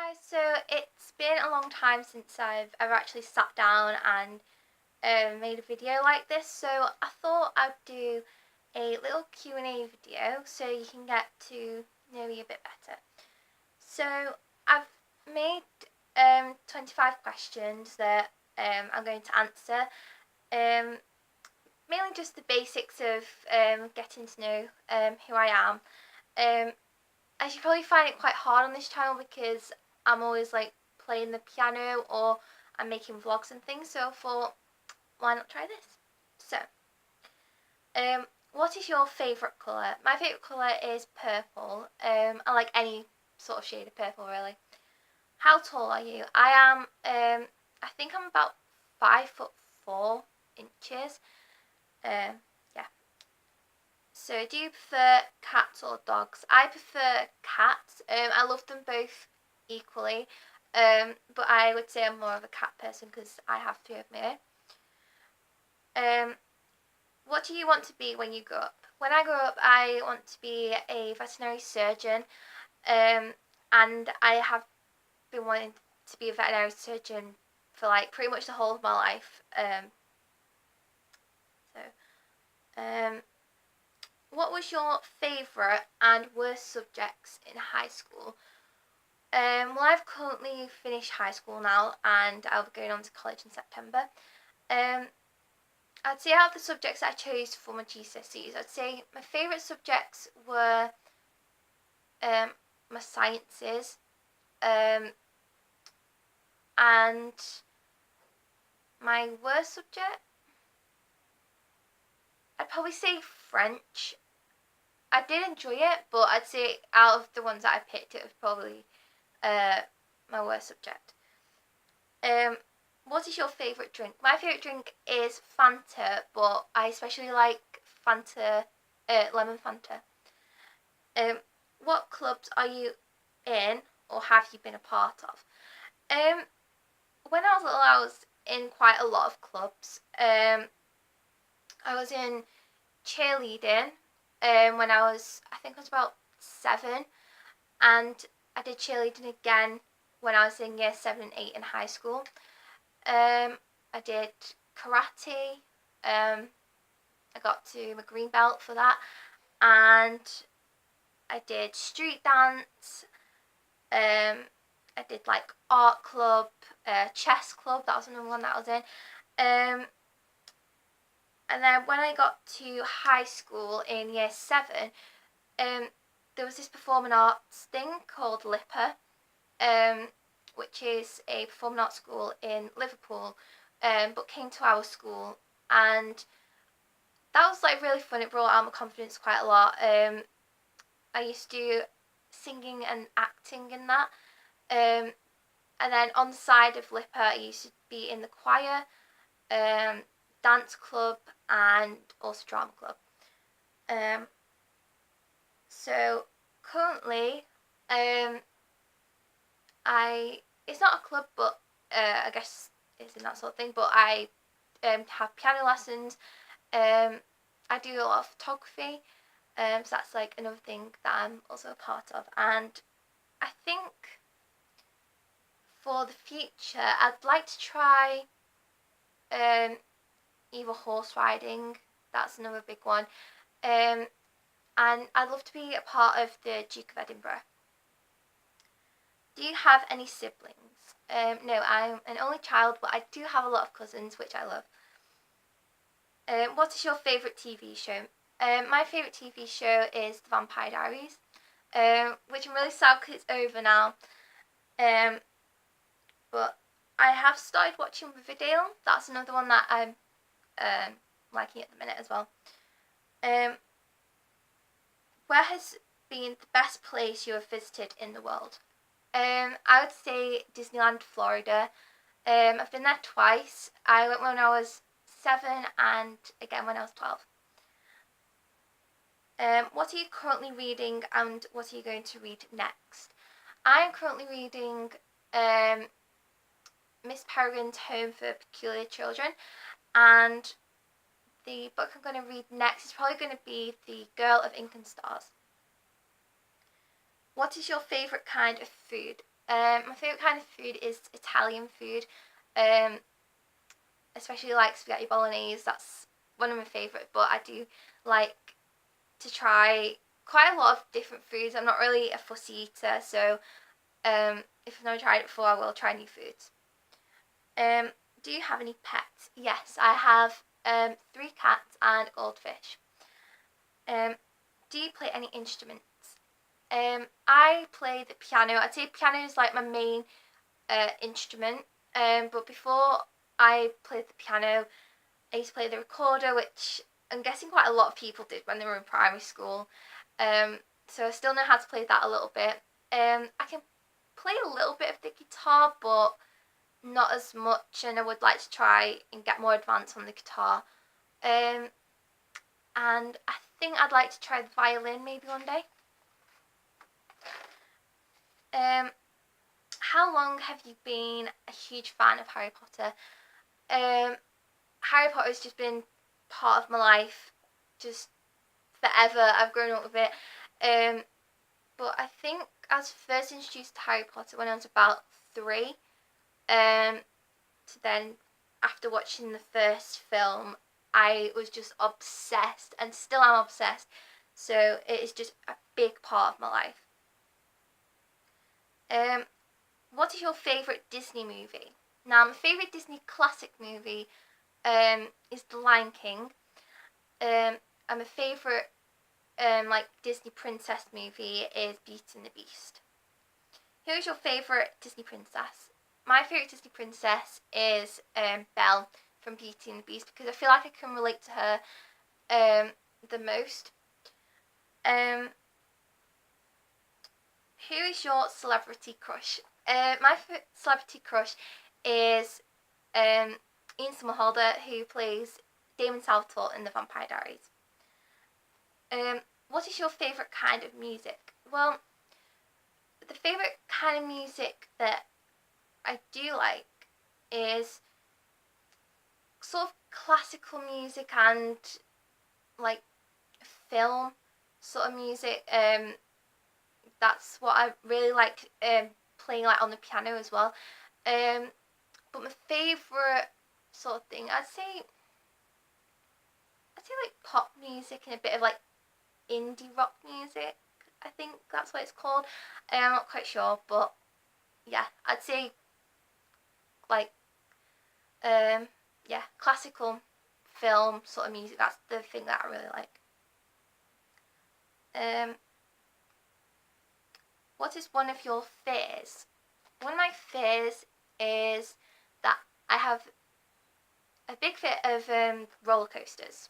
Hi, so it's been a long time since I've ever actually sat down and made a video like this, so I thought I'd do a little Q&A video so you can get to know me a bit better. So I've made 25 questions that I'm going to answer, mainly just the basics of getting to know who I am. As you probably find it quite hard on this channel because I'm always like playing the piano or I'm making vlogs and things, so I thought, why not try this? So, what is your favourite colour? My favourite colour is purple. I like any sort of shade of purple really. How tall are you? I think I'm about 5'4". Yeah. So do you prefer cats or dogs? I prefer cats. I love them both equally. But I would say I'm more of a cat person because I have three of my own. What do you want to be when you grow up? When I grow up, I want to be a veterinary surgeon. And I have been wanting to be a veterinary surgeon for like pretty much the whole of my life. What was your favourite and worst subjects in high school? Well, I've currently finished high school now and I'll be going on to college in September. I'd say out of the subjects I chose for my GCSEs, I'd say my favourite subjects were my sciences and my worst subject, I'd probably say French. I did enjoy it, but I'd say out of the ones that I picked, it was probably my worst subject. What is your favourite drink? My favourite drink is Fanta, but I especially like Fanta, lemon Fanta. What clubs are you in or have you been a part of? When I was little, I was in quite a lot of clubs. I was in cheerleading when I think I was about 7, and I did cheerleading again when I was in year 7 and 8 in high school. I did karate. I got to my green belt for that, and I did street dance. I did like art club, chess club. That was another one that I was in. And then when I got to high school in year 7, there was this performing arts thing called LIPA, which is a performing arts school in Liverpool, but came to our school, and that was like really fun. It brought out my confidence quite a lot. I used to do singing and acting in that, and then on the side of LIPA, I used to be in the choir, dance club, and also drama club. So currently, it's not a club, but I guess it's in that sort of thing. But I have piano lessons. I do a lot of photography. So that's like another thing that I'm also a part of. And I think for the future, I'd like to try either horse riding. That's another big one. And I'd love to be a part of the Duke of Edinburgh. Do you have any siblings? No, I'm an only child, but I do have a lot of cousins, which I love. What is your favourite TV show? My favourite TV show is The Vampire Diaries, which I'm really sad because it's over now. But I have started watching Riverdale. That's another one that I'm liking at the minute as well. Where has been the best place you have visited in the world? I would say Disneyland, Florida. I've been there twice. I went when I was 7 and again when I was 12. What are you currently reading and what are you going to read next? I'm currently reading Miss Peregrine's Home for Peculiar Children, and the book I'm going to read next is probably going to be The Girl of Ink and Stars. What is your favourite kind of food? My favourite kind of food is Italian food, um, especially like spaghetti bolognese. That's one of my favourite, but I do like to try quite a lot of different foods. I'm not really a fussy eater, so if I've never tried it before, I will try new foods. Um, do you have any pets? Yes, I have 3 cats and a goldfish. Um, do you play any instruments? I play the piano. I'd say piano is like my main instrument. But before I played the piano, I used to play the recorder, which I'm guessing quite a lot of people did when they were in primary school. So I still know how to play that a little bit. I can play a little bit of the guitar, but not as much, and I would like to try and get more advanced on the guitar. Um, and I think I'd like to try the violin maybe one day. Um, how long have you been a huge fan of Harry Potter? Harry Potter's just been part of my life, just forever. I've grown up with it. But I think I was first introduced to Harry Potter when I was about 3. So then, after watching the first film, I was just obsessed, and still am obsessed. So it is just a big part of my life. What is your favourite Disney movie? Now, my favourite Disney classic movie is The Lion King. And my favourite like Disney princess movie is Beauty and the Beast. Who is your favourite Disney princess? My favourite Disney princess is Belle from Beauty and the Beast, because I feel like I can relate to her the most. Who is your celebrity crush? My celebrity crush is Ian Somerhalder, who plays Damon Salvatore in The Vampire Diaries. What is your favourite kind of music? Well, the favourite kind of music that I do like is sort of classical music and like film sort of music. That's what I really like playing like on the piano as well. But my favourite sort of thing, I'd say like pop music and a bit of like indie rock music. I think that's what it's called. I'm not quite sure, but yeah, I'd say like yeah, classical film sort of music. That's the thing that I really like. What is one of your fears? One of my fears is that I have a big fear of roller coasters.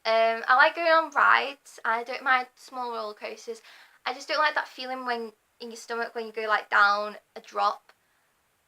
I like going on rides. I don't mind small roller coasters. I just don't like that feeling when in your stomach when you go like down a drop.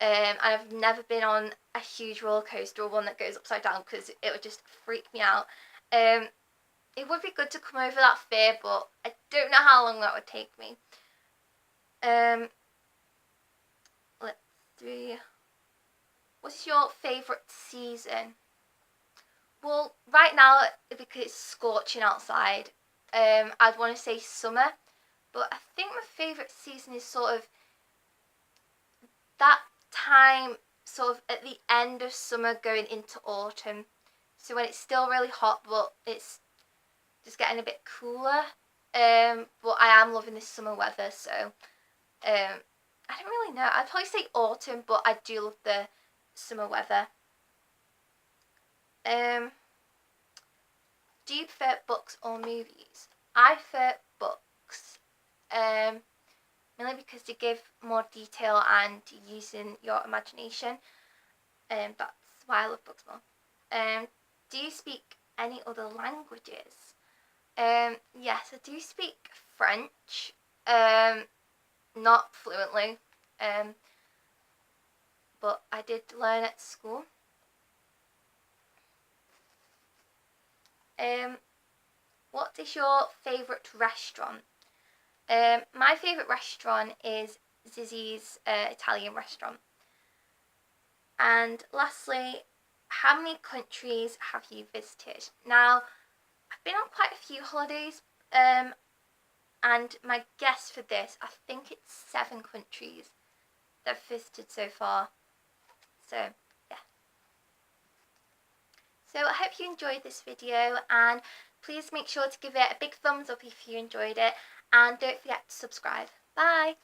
And I've never been on a huge roller coaster or one that goes upside down, because it would just freak me out. It would be good to come over that fear, but I don't know how long that would take me. Let's see. What's your favourite season? Well, right now, because it's scorching outside, I'd want to say summer. But I think my favourite season is sort of that time, sort of at the end of summer going into autumn. So when it's still really hot, but it's just getting a bit cooler. But I am loving this summer weather, so I don't really know. I'd probably say autumn, but I do love the summer weather. Do you prefer books or movies? I prefer books. Mainly because they give more detail and using your imagination. That's why I love books more. Do you speak any other languages? Yes, I do speak French. Not fluently. But I did learn at school. What is your favourite restaurant? My favourite restaurant is Zizzy's Italian restaurant. And lastly, how many countries have you visited? Now, I've been on quite a few holidays, and my guess for this, I think it's 7 countries. that I've visited so far. So yeah. So I hope you enjoyed this video, and please make sure to give it a big thumbs up if you enjoyed it, and don't forget to subscribe. Bye!